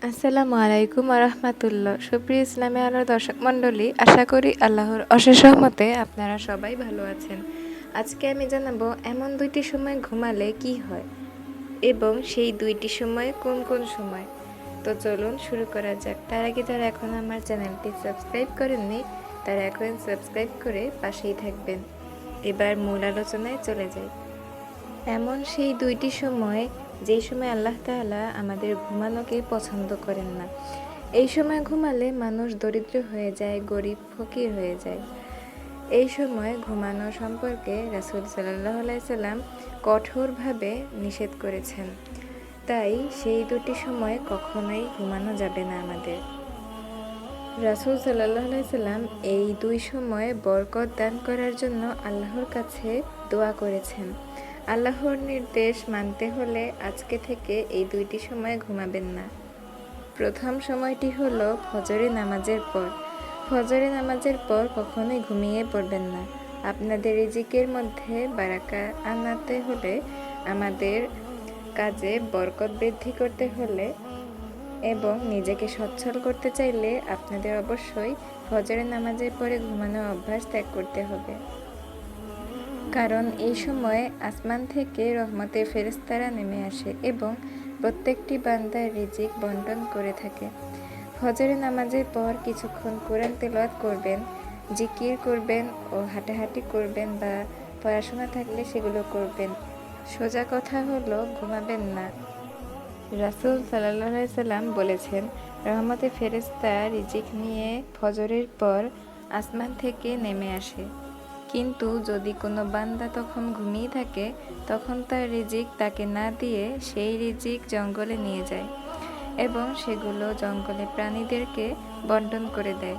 আসসালামু আলাইকুম রাহমাতুল্লাহ। সুপ্রিয় ইসলামী আলোর দর্শক মণ্ডলী, আশা করি আল্লাহর অশেষ রহমতে আপনারা সবাই ভালো আছেন। আজকে আমি জানাবো এমন দুইটি সময় ঘুমালে কি হয় এবং সেই দুইটি সময় কোন কোন সময়। তো চলুন শুরু করা যাক। তার আগে যারা এখন আমার চ্যানেলটি সাবস্ক্রাইব করেননি তারা এখন সাবস্ক্রাইব করে পাশেই থাকবেন। এবার মূল আলোচনায় চলে যাই। এমন সেই দুইটি সময় যেই সময় আল্লাহ তাআলা আমাদের ঘুমানোকে পছন্দ করেন না। এই সময় ঘুমালে মানুষ দরিদ্র হয়ে যায়, গরিব ফকির হয়ে যায়। এই সময় ঘুমানো সম্পর্কে রাসূল সাল্লাল্লাহু আলাইহি সাল্লাম কঠোরভাবে নিষেধ করেছেন। তাই সেই দুটি সময় কখনোই ঘুমানো যাবে না আমাদের। রাসূল সাল্লাল্লাহু আলাইহি সাল্লাম এই দুই সময়ে বরকত দান করার জন্য আল্লাহর কাছে দোয়া করেছেন। আল্লাহর নির্দেশ মানতে হলে আজকে থেকে এই দুইটি সময় ঘুমাবেন না। প্রথম সময়টি হলো ফজরের নামাজের পর। ফজরের নামাজের পর কখনোই ঘুমিয়ে পড়বেন না। আপনাদের রিজিকের মধ্যে বারাকা আনাতে হলে, আমাদের কাজে বরকত বৃদ্ধি করতে হলে এবং নিজেকে সচ্ছল করতে চাইলে আপনাদের অবশ্যই ফজরের নামাজের পরে ঘুমানোর অভ্যাস ত্যাগ করতে হবে। কারণ এই সময়ে আসমান থেকে রহমতের ফেরেশতারা নেমে আসে এবং প্রত্যেকটি বান্দার রিজিক বন্টন করে থাকে। ফজরের নামাজের পর কিছুক্ষণ কোরআন তেলাওয়াত করবেন, জিকির করবেন ও হাঁটাহাঁটি করবেন বা পড়াশোনা থাকলে সেগুলো করবেন। সোজা কথা হলো ঘুমাবেন না। রাসূল সাল্লাল্লাহু আলাইহি সাল্লাম বলেছেন, রহমতের ফেরেশতা রিজিক নিয়ে ফজরের পর আসমান থেকে নেমে আসে। কিন্তু যদি কোনো বান্দা তখন ঘুমিয়ে থাকে, তখন তার রিজিক তাকে না দিয়ে সেই রিজিক জঙ্গলে নিয়ে যায় এবং সেগুলো জঙ্গলে প্রাণীদেরকে বন্টন করে দেয়।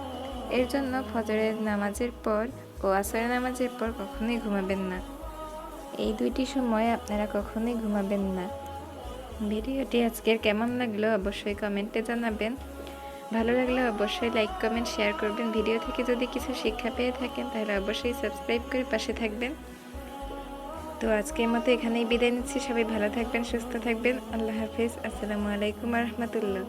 এর জন্য ফজরের নামাজের পর ও আসরের নামাজের পর কখনোই ঘুমাবেন না। এই দুইটি সময় আপনারা কখনোই ঘুমাবেন না। ভিডিওটি আজকের কেমন লাগলো অবশ্যই কমেন্টে জানাবেন। ভালো লাগলে অবশ্যই লাইক কমেন্ট শেয়ার করবেন। ভিডিও থেকে যদি কিছু শিক্ষা পেয়ে থাকেন তাহলে অবশ্যই সাবস্ক্রাইব করে পাশে থাকবেন। তো আজকের মতো এখানেই বিদায় নিচ্ছি। সবাই ভালো থাকবেন, সুস্থ থাকবেন। আল্লাহ হাফিজ। আসসালামু আলাইকুম রাহমাতুল্লাহ।